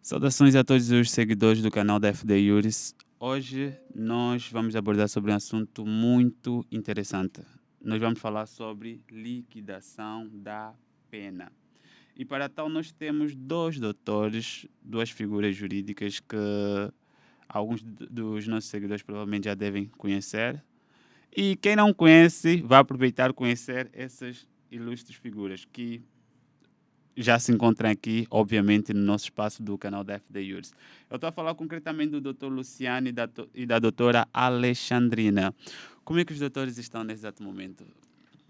Saudações a todos os seguidores do canal da FD Yuris. Hoje nós vamos abordar sobre um assunto muito interessante. Nós vamos falar sobre liquidação da pena. E para tal nós temos dois doutores, duas figuras jurídicas que alguns dos nossos seguidores provavelmente já devem conhecer. E quem não conhece, vai aproveitar conhecer essas ilustres figuras que já se encontram aqui, obviamente, no nosso espaço do canal da FD Yuris. Eu estou a falar concretamente do Dr. Luciano e da doutora Alexandrina. Como é que os doutores estão nesse exato momento?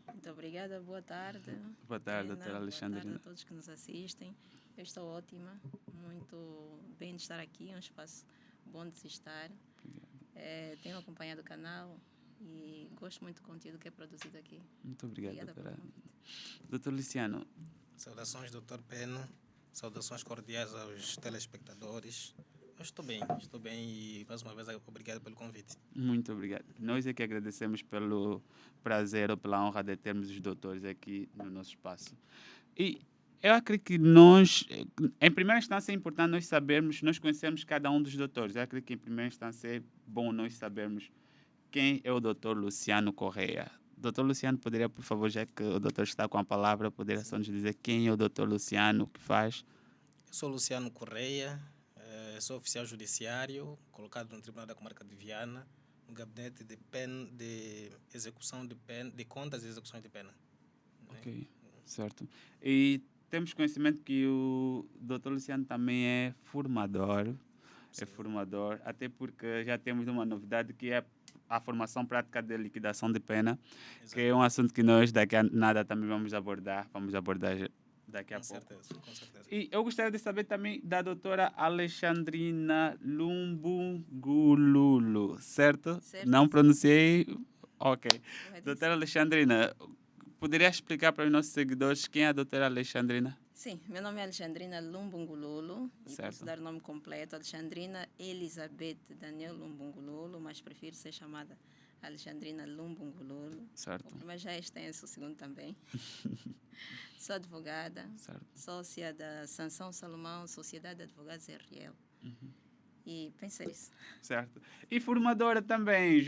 Muito obrigada, boa tarde. Boa tarde, Pena, doutora boa tarde a Alexandrina. todos que nos assistem. Eu estou ótima, muito bem de estar aqui, é um espaço bom de se estar. Tenho acompanhado o canal e gosto muito do conteúdo que é produzido aqui. Muito obrigado, Obrigada pelo doutora. convite. Doutor Luciano, Saudações, Dr. Peno. Saudações cordiais aos telespectadores. Eu estou bem e mais uma vez obrigado pelo convite. muito obrigado. Nós é que agradecemos pelo prazer ou pela honra de termos os doutores aqui no nosso espaço. E eu acredito que nós, em primeira instância, é importante nós sabermos, nós conhecermos cada um dos doutores. Eu acredito que, em primeira instância, é bom nós sabermos quem é o doutor Luciano Correia. Doutor Luciano, poderia, por favor, já que o doutor está com a palavra, poderia só nos dizer quem é o doutor Luciano, o que faz? Eu sou Luciano Correia, sou oficial judiciário, colocado no Tribunal da Comarca de Viana, no gabinete de execução de pena, de contas e execuções de pena. Ok, certo. E temos conhecimento que o doutor Luciano também é formador. É formador, até porque já temos uma novidade que é a formação prática de liquidação de pena, que é um assunto que nós daqui a nada também vamos abordar daqui a Com pouco. certeza, com certeza. E eu gostaria de saber também da doutora Alexandrina Lumbungululu, certo? Certo? Não pronunciei? Ok. Corretíssimo. Doutora Alexandrina, poderia explicar para os nossos seguidores quem é a doutora Alexandrina? Sim, meu nome é Alexandrina Lumbungululu e Certo. posso dar o nome completo, Alexandrina Elizabeth Daniel Lumbungululu, mas prefiro ser chamada Alexandrina Lumbungululu. Certo. O primeiro já é extenso, o segundo também. Sou advogada, Certo. sócia da Sansão Salomão, Sociedade de Advogados RL. E pensei isso. Certo. E formadora também,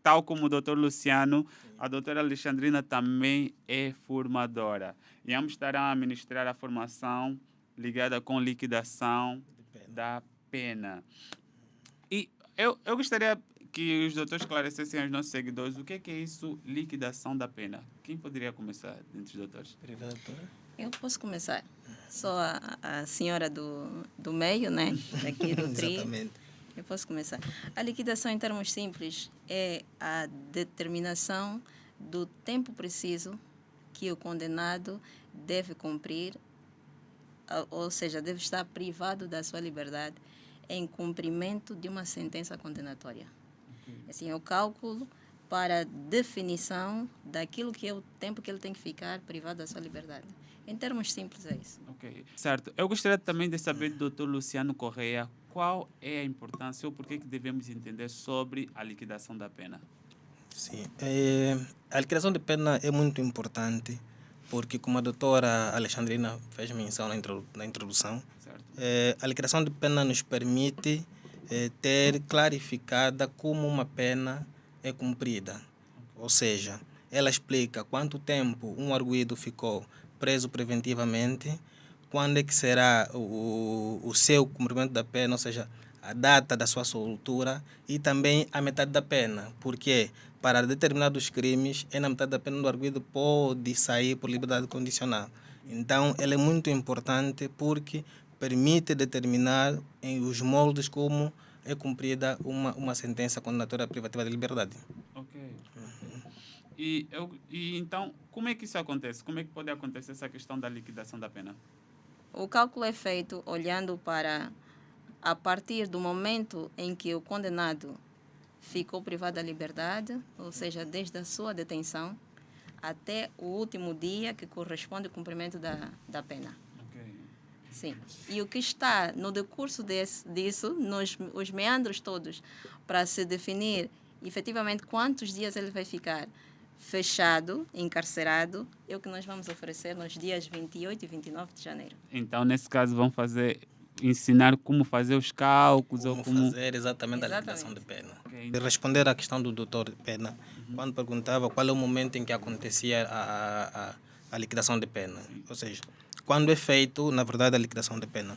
tal como o doutor Luciano, a doutora Alexandrina também é formadora. E ambos estarão a ministrar a formação ligada com liquidação De pena. da pena. E eu gostaria que os doutores esclarecessem aos nossos seguidores o que é isso, liquidação da pena. Quem poderia começar entre os doutores? Obrigado, doutora. Eu posso começar. Sou a senhora do meio, né? Daqui do TRI. Exatamente. Eu posso começar. A liquidação, em termos simples, é a determinação do tempo preciso que o condenado deve cumprir, ou seja, deve estar privado da sua liberdade em cumprimento de uma sentença condenatória. Assim, é o cálculo para definição daquilo que é o tempo que ele tem que ficar privado da sua liberdade. Em termos simples, é isso. Ok, certo. Eu gostaria também de saber do Dr. Luciano Correia qual é a importância ou por que devemos entender sobre a liquidação da pena. Sim, a liquidação de pena é muito importante porque, como a doutora Alexandrina fez menção na introdução, Certo. a liquidação de pena nos permite ter clarificada como uma pena é cumprida. Ou seja, ela explica quanto tempo um arguido ficou preso preventivamente, quando é que será o seu cumprimento da pena, ou seja, a data da sua soltura e também a metade da pena, porque para determinados crimes, na metade da pena do arguido pode sair por liberdade condicional. Então, ela é muito importante porque permite determinar em os moldes como é cumprida uma sentença condenatória privativa de liberdade. Ok. E então, como é que isso acontece? Como é que pode acontecer essa questão da liquidação da pena? O cálculo é feito olhando para a partir do momento em que o condenado ficou privado da liberdade, ou seja, desde a sua detenção até o último dia que corresponde ao cumprimento da pena. Ok. Sim. E o que está no decurso disso, os meandros todos, para se definir efetivamente quantos dias ele vai ficar fechado, encarcerado, é o que nós vamos oferecer nos dias 28 e 29 de janeiro. Então, nesse caso, vão ensinar como fazer os cálculos ou Como como... fazer exatamente a liquidação de pena. Ok. De responder à questão do doutor Pena, quando perguntava qual é o momento em que acontecia a liquidação de pena. Ou seja, quando é feito, na verdade, a liquidação de pena.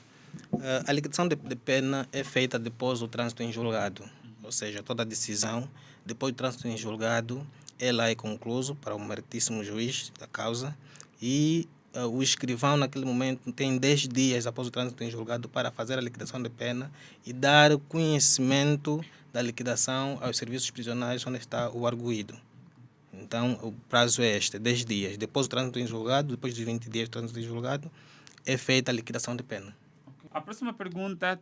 A liquidação de pena é feita depois do trânsito em julgado. Ou seja, toda a decisão, depois do trânsito em julgado, ela é concluída para o meritíssimo juiz da causa e o escrivão, naquele momento, tem 10 dias após o trânsito em julgado para fazer a liquidação de pena e dar conhecimento da liquidação aos serviços prisionais onde está o arguido. Então, o prazo é este, 10 dias. Depois do trânsito em julgado, depois de 20 dias do trânsito em julgado, é feita a liquidação de pena. A próxima pergunta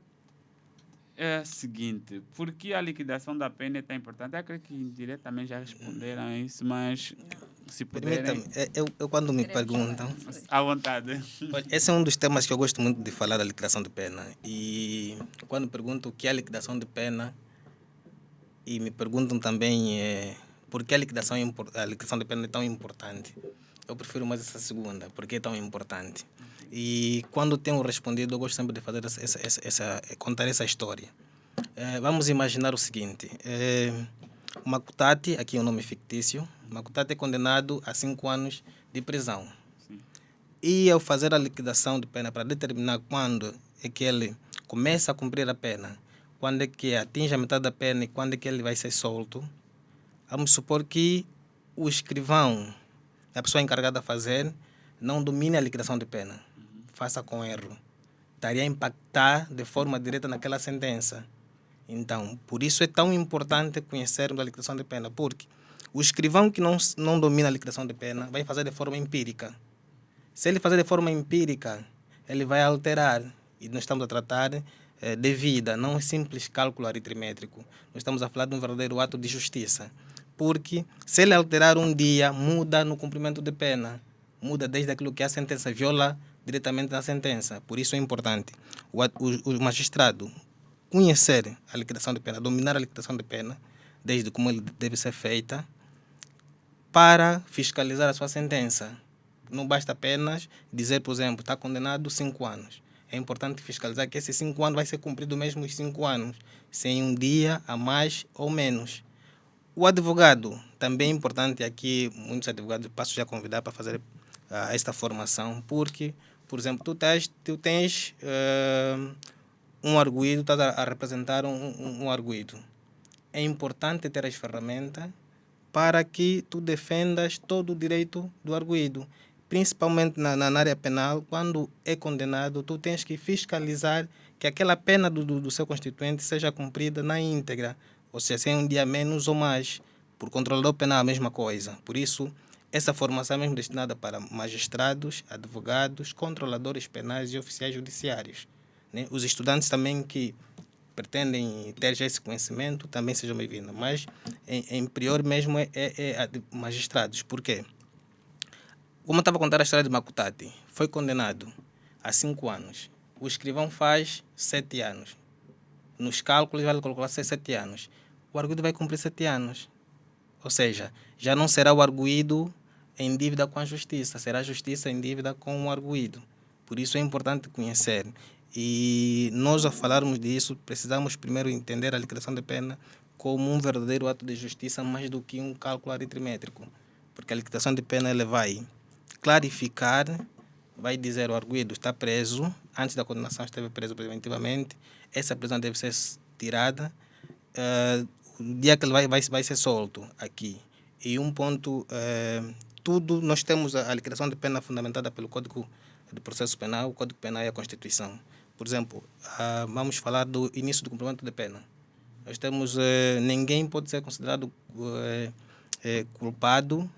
é a seguinte: por que a liquidação da pena é tão importante? Eu acredito que indiretamente já responderam a isso, mas se puderem... Permita-me, eu quando me perguntam, À vontade. olha, esse é um dos temas que eu gosto muito de falar da liquidação de pena. E quando pergunto o que é a liquidação de pena, e me perguntam também por que a liquidação de pena é tão importante, eu prefiro mais essa segunda, porque é tão importante. E quando tenho respondido, eu gosto sempre de fazer contar essa história. Vamos imaginar o seguinte: Makutati, aqui é um nome fictício, Makutati é condenado a 5 anos de prisão. Sim. E ao fazer a liquidação de pena para determinar quando é que ele começa a cumprir a pena, quando é que atinge a metade da pena e quando é que ele vai ser solto, vamos supor que o escrivão, a pessoa encarregada de fazer, não domine a liquidação de pena, faça com erro, estaria a impactar de forma direta naquela sentença. Então, por isso é tão importante conhecermos a liquidação de pena, porque o escrivão que não domina a liquidação de pena vai fazer de forma empírica. Se ele fazer de forma empírica, ele vai alterar, e nós estamos a tratar de vida, não é simples cálculo aritmético. Nós estamos a falar de um verdadeiro ato de justiça, porque se ele alterar um dia, muda no cumprimento de pena, muda desde aquilo que é a sentença, viola diretamente na sentença. Por isso é importante o magistrado conhecer a liquidação de pena, dominar a liquidação de pena, desde como ele deve ser feita, para fiscalizar a sua sentença. Não basta apenas dizer, por exemplo, está condenado 5 anos. É importante fiscalizar que esses 5 anos vai ser cumprido mesmo os 5 anos, sem um dia a mais ou menos. O advogado, também é importante aqui, muitos advogados passo já a convidar para fazer esta formação, porque, por exemplo, tu tens um arguido, estás a representar um arguido. É importante ter as ferramentas para que tu defendas todo o direito do arguido. Principalmente na área penal, quando é condenado, tu tens que fiscalizar que aquela pena do seu constituinte seja cumprida na íntegra, ou seja, sem um dia menos ou mais. Por controlador penal, a mesma coisa. Por isso, essa formação é mesmo destinada para magistrados, advogados, controladores penais e oficiais judiciários, né? Os estudantes também que pretendem ter já esse conhecimento também sejam bem-vindos, mas em prior mesmo é a de magistrados. Por quê? Como eu estava a contar a história de Makutati, foi condenado a 5 anos. O escrivão faz 7 anos. Nos cálculos vai calcular 7 anos. O arguido vai cumprir 7 anos. Ou seja, já não será o arguido em dívida com a justiça, será a justiça em dívida com o arguido. Por isso é importante conhecer. E nós, ao falarmos disso, precisamos primeiro entender a liquidação de pena como um verdadeiro ato de justiça, mais do que um cálculo aritmético. Porque a liquidação de pena ela vai clarificar, vai dizer o arguido está preso, antes da condenação esteve preso preventivamente, essa prisão deve ser tirada, o dia que ele vai ser solto aqui. E um ponto, tudo, nós temos a liquidação de pena fundamentada pelo Código de Processo Penal, o Código Penal e a Constituição. Por exemplo, vamos falar do início do cumprimento de pena. Nós temos, ninguém pode ser considerado culpado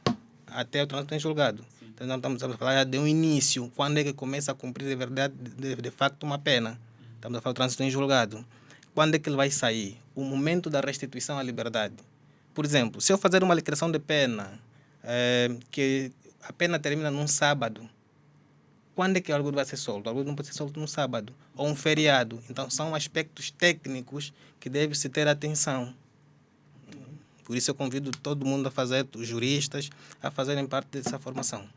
até o trânsito em julgado. Então, nós estamos a falar de um início, quando é que começa a cumprir de verdade, de facto, uma pena. Estamos a falar do trânsito em julgado. Quando é que ele vai sair? O momento da restituição à liberdade. Por exemplo, se eu fazer uma liquidação de pena, que a pena termina num sábado, quando é que o arguido vai ser solto? O arguido não pode ser solto num sábado ou um feriado. Então, são aspectos técnicos que deve-se ter atenção. Por isso eu convido todo mundo a fazer, os juristas, a fazerem parte dessa formação.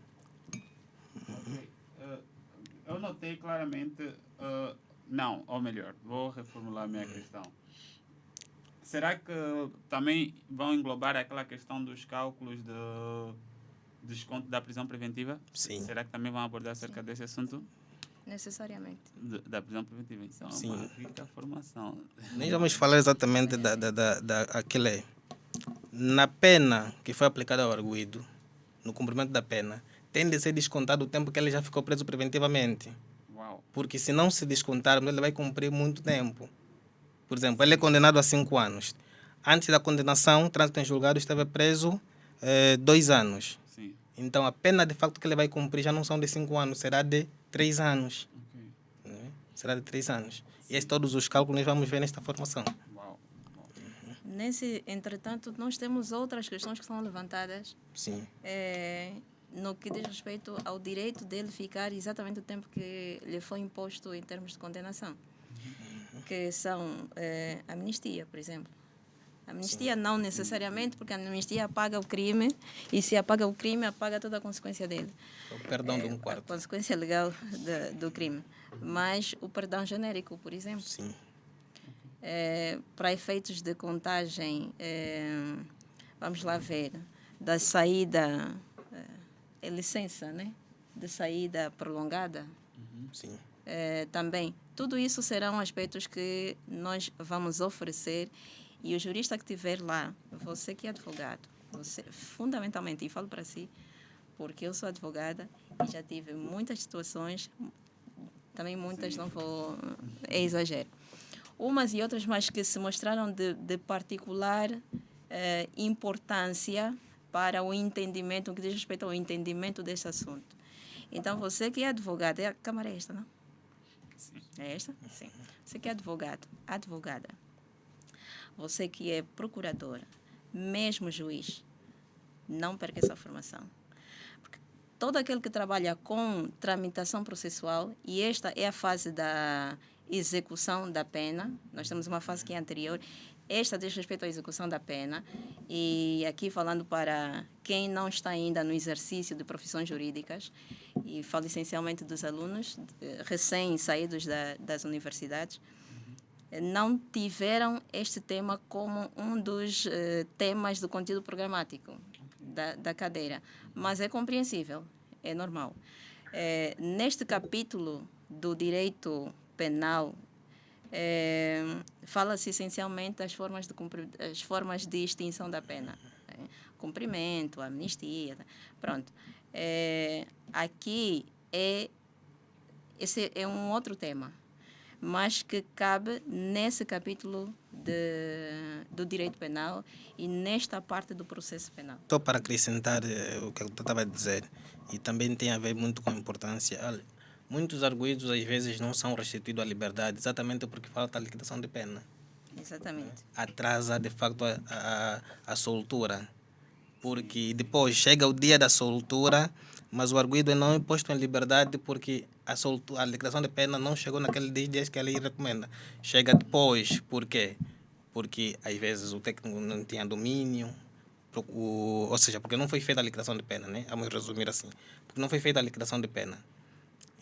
Eu notei claramente, não, ou melhor, vou reformular a minha questão. Será que também vão englobar aquela questão dos cálculos de desconto da prisão preventiva? Sim. Será que também vão abordar acerca desse assunto? Necessariamente. Da prisão preventiva. Então, Sim. uma rica formação. Nós vamos falar exatamente aquele, na pena que foi aplicada ao arguido, no cumprimento da pena, tem de ser descontado o tempo que ele já ficou preso preventivamente. Uau. Porque se não se descontar, ele vai cumprir muito tempo. Por exemplo, ele é condenado a 5 anos. Antes da condenação, o trânsito em julgado esteve preso 2 anos. Sim. Então, a pena de facto que ele vai cumprir já não são de 5 anos, será de 3 anos. Ok. Né? Será de 3 anos. E esses todos os cálculos nós vamos ver nesta formação. Uau. Entretanto, nós temos outras questões que são levantadas Sim. no que diz respeito ao direito dele ficar exatamente o tempo que lhe foi imposto em termos de condenação, que são amnistia, por exemplo. Amnistia não necessariamente, porque a amnistia apaga o crime, e se apaga o crime, apaga toda a consequência dele. O perdão de um quarto. A consequência legal do crime. Mas o perdão genérico, por exemplo, Sim. para efeitos de contagem, vamos lá ver, da saída, licença, né? De saída prolongada. Sim. Também, tudo isso serão aspectos que nós vamos oferecer, e o jurista que estiver lá, você que é advogado, você, fundamentalmente, e falo para si, porque eu sou advogada e já tive muitas situações, também muitas, não vou, é exagero, umas e outras, mas que se mostraram de particular importância para o entendimento, no que diz respeito ao entendimento deste assunto. Então, você que é advogado, a Câmara é esta, não? Sim. É esta? Sim. Você que é advogado, advogada, você que é procuradora, mesmo juiz, não perca essa formação. Porque todo aquele que trabalha com tramitação processual, e esta é a fase da execução da pena, nós temos uma fase que é anterior, esta diz respeito à execução da pena, e aqui falando para quem não está ainda no exercício de profissões jurídicas, e falo essencialmente dos alunos recém-saídos das universidades, não tiveram este tema como um dos temas do conteúdo programático da cadeira. Mas é compreensível, é normal. Neste capítulo do direito penal, fala-se essencialmente das as formas de extinção da pena. Cumprimento, amnistia, pronto. Aqui, esse é um outro tema, mas que cabe nesse capítulo do direito penal e nesta parte do processo penal. Só para acrescentar o que eu estava a dizer, e também tem a ver muito com a importância, muitos arguidos às vezes não são restituídos à liberdade exatamente porque falta a liquidação de pena. Exatamente. Atrasa, de facto, a soltura. Porque depois chega o dia da soltura, mas o arguido não é posto em liberdade porque a liquidação de pena não chegou naqueles 10 dias que a lei recomenda. Chega depois. Por quê? Porque às vezes o técnico não tinha domínio, ou seja, porque não foi feita a liquidação de pena, né? Vamos resumir assim. Porque não foi feita a liquidação de pena.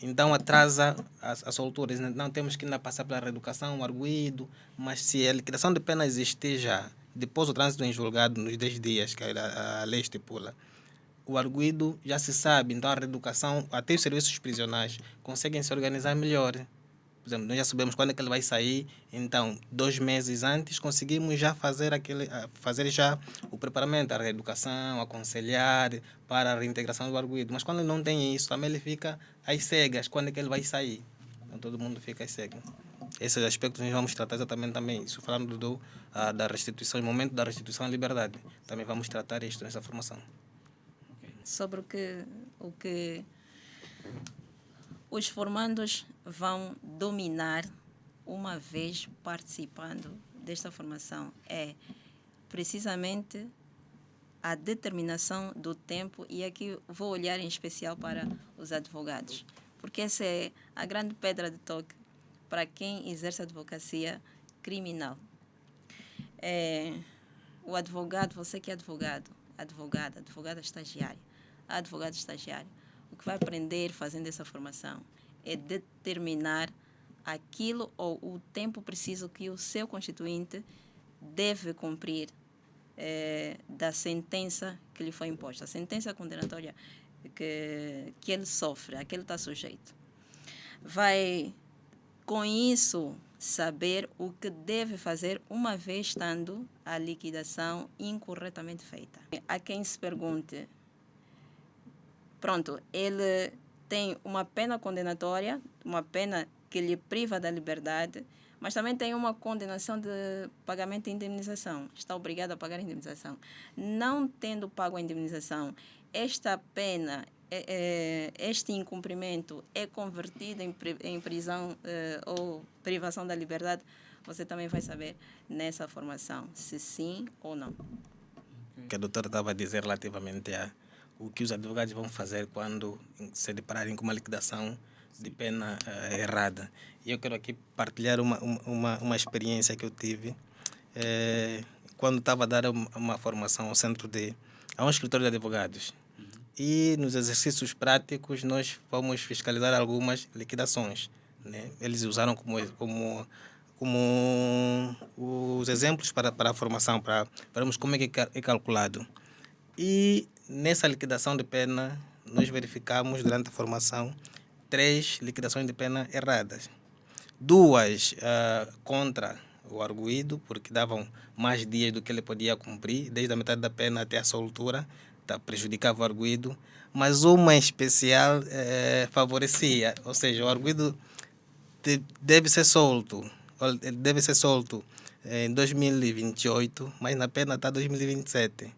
Então atrasa a soltura. Não temos que ainda passar pela reeducação, o arguido, mas se a liquidação de pena existir já, depois do trânsito em julgado, nos 10 dias que a lei estipula, o arguido já se sabe, então a reeducação, até os serviços prisionais conseguem se organizar melhor. Por exemplo, nós já sabemos quando é que ele vai sair, então 2 meses antes conseguimos já fazer já o preparamento, a reeducação, aconselhar para a reintegração do arguido. Mas quando não tem isso, também ele fica às cegas, quando é que ele vai sair. Então todo mundo fica às cegas. Esses aspectos nós vamos tratar exatamente também. Isso falando da restituição, o momento da restituição à liberdade. Também vamos tratar isto nessa formação. Sobre o que os formandos vão dominar uma vez participando desta formação é precisamente a determinação do tempo, e aqui vou olhar em especial para os advogados, porque essa é a grande pedra de toque para quem exerce a advocacia criminal. o advogado, você que é advogado, advogada estagiária, advogado estagiário, o que vai aprender fazendo essa formação é determinar aquilo ou o tempo preciso que o seu constituinte deve cumprir da sentença que lhe foi imposta, a sentença condenatória que ele sofre, a que ele está sujeito. Vai, com isso, saber o que deve fazer uma vez estando a liquidação incorretamente feita. Há quem se pergunte, pronto, ele tem uma pena condenatória, uma pena que lhe priva da liberdade, mas também tem uma condenação de pagamento de indemnização. Está obrigado a pagar a indemnização. Não tendo pago a indemnização, esta pena, este incumprimento é convertido em prisão ou privação da liberdade. Você também vai saber nessa formação se sim ou não. O que a doutora estava a dizer relativamente a o que os advogados vão fazer quando se depararem com uma liquidação de pena errada. E eu quero aqui partilhar uma experiência que eu tive quando estava a dar uma formação a um escritório de advogados. E nos exercícios práticos nós vamos fiscalizar algumas liquidações, né? Eles usaram como os exemplos para a formação, para vermos como é que é calculado. E nessa liquidação de pena, nós verificamos durante a formação 3 liquidações de pena erradas. 2 contra o arguido, porque davam mais dias do que ele podia cumprir, desde a metade da pena até a soltura, prejudicava o arguido. Mas uma em especial favorecia, ou seja, o arguido deve ser solto. Ele deve ser solto em 2028, mas na pena está 2027.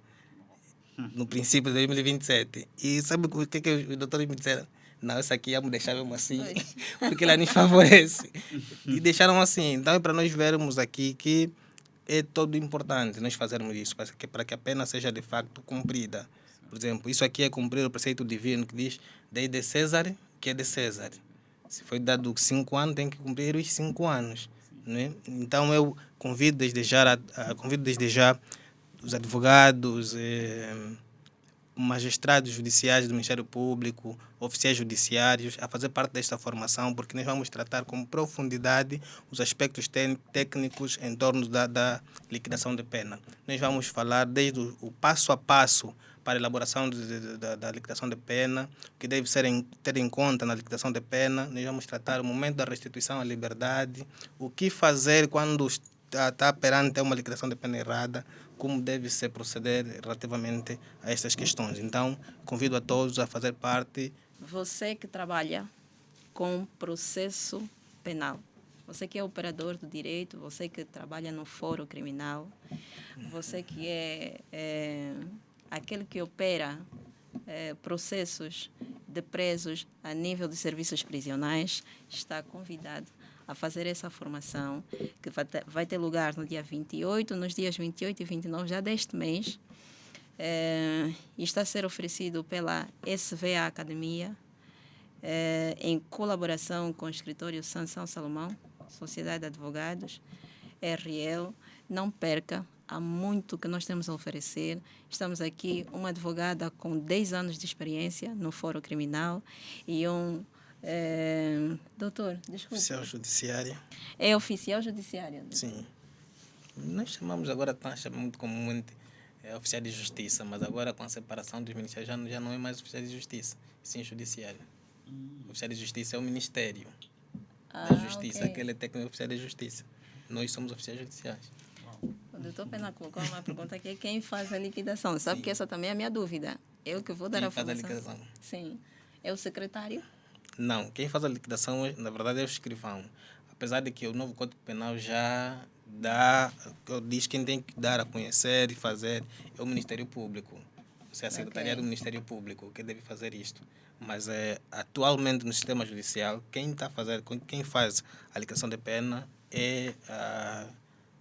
No princípio de 2027. E sabe o que os doutores me disseram? Não, isso aqui ia me deixar mesmo assim, porque ela nos favorece. E deixaram assim. Então é para nós vermos aqui que é todo importante nós fazermos isso, para que a pena seja de facto cumprida. Por exemplo, isso aqui é cumprir o preceito divino que diz: dei de César, que é de César. Se foi dado 5 anos, tem que cumprir os 5 anos. Né? Então eu convido desde já os advogados, magistrados judiciais do Ministério Público, oficiais judiciários, a fazer parte desta formação, porque nós vamos tratar com profundidade os aspectos técnicos em torno da liquidação de pena. Nós vamos falar desde o passo a passo para a elaboração da liquidação de pena, o que deve ter em conta na liquidação de pena. Nós vamos tratar o momento da restituição à liberdade, o que fazer quando está perante uma liquidação de pena errada, como deve se proceder relativamente a estas questões. Então, convido a todos a fazer parte. Você que trabalha com processo penal, você que é operador do direito, você que trabalha no fórum criminal, você que é aquele que opera processos de presos a nível de serviços prisionais, está convidado a fazer essa formação, que vai ter lugar no dia 28, nos dias 28 e 29 já deste mês, e está a ser oferecido pela SVA Academia, em colaboração com o escritório Sansão Salomão, Sociedade de Advogados, RL. Não perca, há muito que nós temos a oferecer. Estamos aqui, uma advogada com 10 anos de experiência no fórum criminal e doutor, desculpa. Oficial judiciário. É oficial judiciário? Sim. Nós chamamos agora, chamamos muito comumente oficial de justiça, mas agora com a separação dos ministérios já não é mais oficial de justiça, sim judiciário. O oficial de justiça é o Ministério da Justiça, okay. Aquele é técnico oficial de justiça. Nós somos oficiais judiciais. O doutor Pena colocou uma pergunta aqui: quem faz a liquidação? Sabe que essa também é a minha dúvida. Eu que vou dar a formação. Quem faz a liquidação? Sim. É o secretário? Não, quem faz a liquidação, na verdade, é o escrivão. Apesar de que o novo Código Penal já diz quem tem que dar a conhecer e fazer é o Ministério Público. Ou seja, a Secretaria do Ministério Público que deve fazer isto. Mas atualmente no sistema judicial, quem faz a liquidação de pena é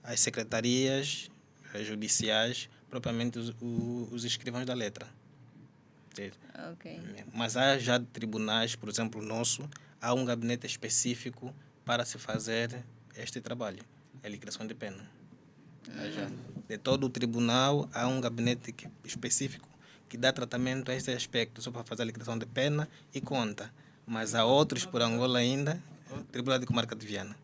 as secretarias judiciais, propriamente os escrivãos da letra. Okay. Mas há já tribunais, por exemplo, nosso, há um gabinete específico para se fazer este trabalho, a liquidação de pena. Já. de todo o tribunal, há um gabinete específico que dá tratamento a esse aspecto, só para fazer a liquidação de pena e conta. Mas há outros por Angola ainda, Tribunal de Comarca de Viana.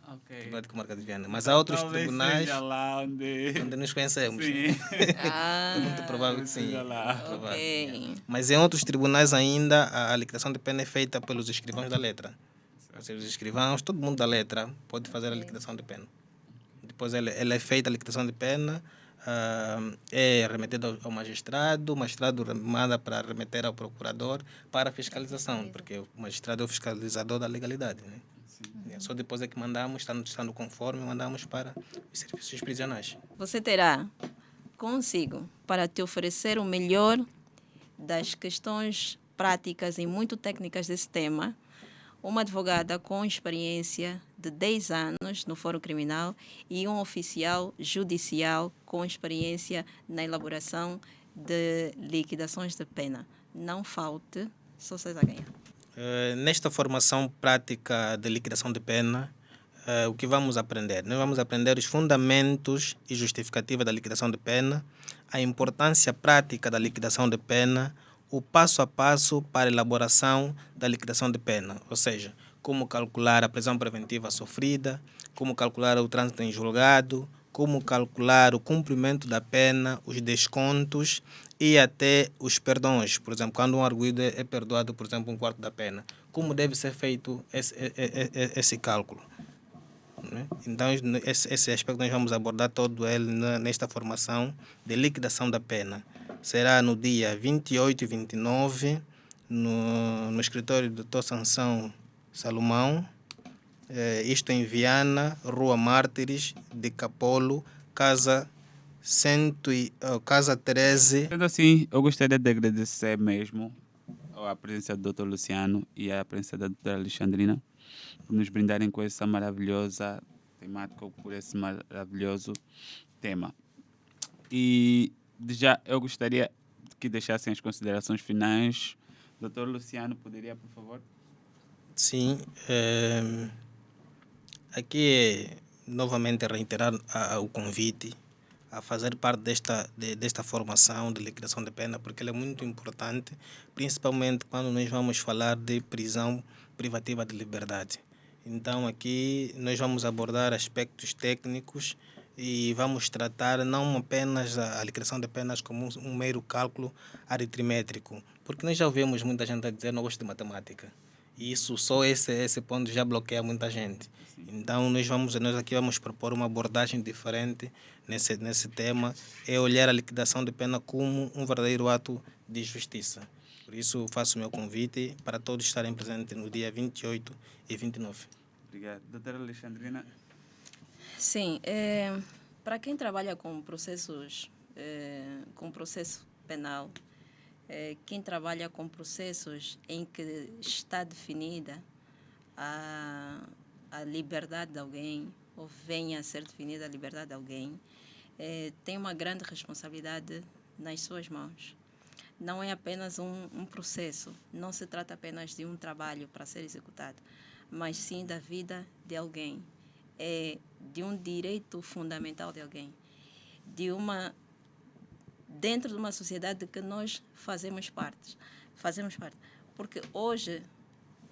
Ok. Tribunal de Comarca de Viana. Mas há outros Talvez tribunais seja lá onde nos conhecemos. Sim. É muito provável que sim. Seja lá. Muito provável. Ok. Mas em outros tribunais ainda a liquidação de pena é feita pelos escrivãos da letra. Ou seja, os escrivãos, todo mundo da letra pode fazer a liquidação de pena. Depois ela é feita a liquidação de pena, é remetida ao magistrado, o magistrado manda para remeter ao procurador para fiscalização, porque o magistrado é o fiscalizador da legalidade. Né? Só depois é que mandamos, estando conforme, mandamos para os serviços prisionais. Você terá consigo para te oferecer o melhor das questões práticas e muito técnicas desse tema, uma advogada com experiência de 10 anos no Fórum Criminal e um oficial judicial com experiência na elaboração de liquidações de pena. Não falte, só vocês a ganhar. Nesta formação prática de liquidação de pena, o que vamos aprender? Nós vamos aprender os fundamentos e justificativa da liquidação de pena, a importância prática da liquidação de pena, o passo a passo para a elaboração da liquidação de pena, ou seja, como calcular a prisão preventiva sofrida, como calcular o trânsito em julgado, como calcular o cumprimento da pena, os descontos e até os perdões. Por exemplo, quando um arguido é perdoado, por exemplo, um quarto da pena, como deve ser feito esse cálculo? Então, esse aspecto nós vamos abordar todo ele nesta formação de liquidação da pena. Será no dia 28 e 29, no escritório do Dr. Sansão Salomão, isto em Viana, Rua Mártires, de Capolo, casa 13. Sendo assim, eu gostaria de agradecer mesmo a presença do Dr. Luciano e a presença da Dra. Alexandrina por nos brindarem com essa maravilhosa temática, por esse maravilhoso tema. E já eu gostaria que deixassem as considerações finais. Dr. Luciano, poderia, por favor? Sim. Aqui é novamente reiterar o convite a fazer parte desta formação de liquidação de pena, porque ela é muito importante, principalmente quando nós vamos falar de prisão privativa de liberdade. Então aqui nós vamos abordar aspectos técnicos e vamos tratar não apenas a liquidação de penas como um mero cálculo aritmétrico, porque nós já ouvimos muita gente a dizer não gosto de matemática. E isso, só esse ponto já bloqueia muita gente. Então nós aqui vamos propor uma abordagem diferente nesse tema, é olhar a liquidação de pena como um verdadeiro ato de justiça. Por isso faço o meu convite para todos estarem presentes no dia 28 e 29. Obrigado. Doutora Alexandrina? Sim, para quem trabalha com processos, com processo penal, quem trabalha com processos em que está definida a liberdade de alguém, ou venha a ser definida a liberdade de alguém, tem uma grande responsabilidade nas suas mãos. Não é apenas um processo, não se trata apenas de um trabalho para ser executado, mas sim da vida de alguém, de um direito fundamental de alguém, dentro de uma sociedade de que nós fazemos parte. Porque hoje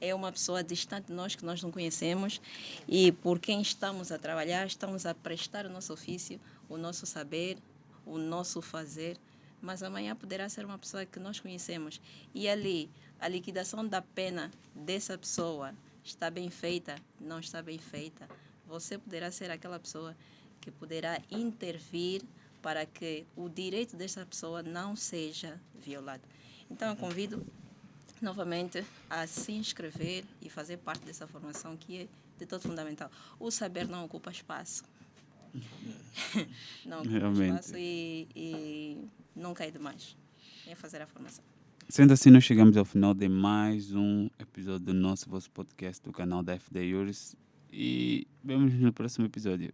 é uma pessoa distante de nós, que nós não conhecemos, e por quem estamos a trabalhar, estamos a prestar o nosso ofício, o nosso saber, o nosso fazer, mas amanhã poderá ser uma pessoa que nós conhecemos. E ali, a liquidação da pena dessa pessoa está bem feita, não está bem feita. Você poderá ser aquela pessoa que poderá intervir para que o direito dessa pessoa não seja violado. Então, eu convido novamente a se inscrever e fazer parte dessa formação que é de todo fundamental. O saber não ocupa espaço. Não ocupa Realmente. espaço e nunca é demais. É fazer a formação. Sendo assim, nós chegamos ao final de mais um episódio do vosso podcast do canal da FD Juris e vemos no próximo episódio.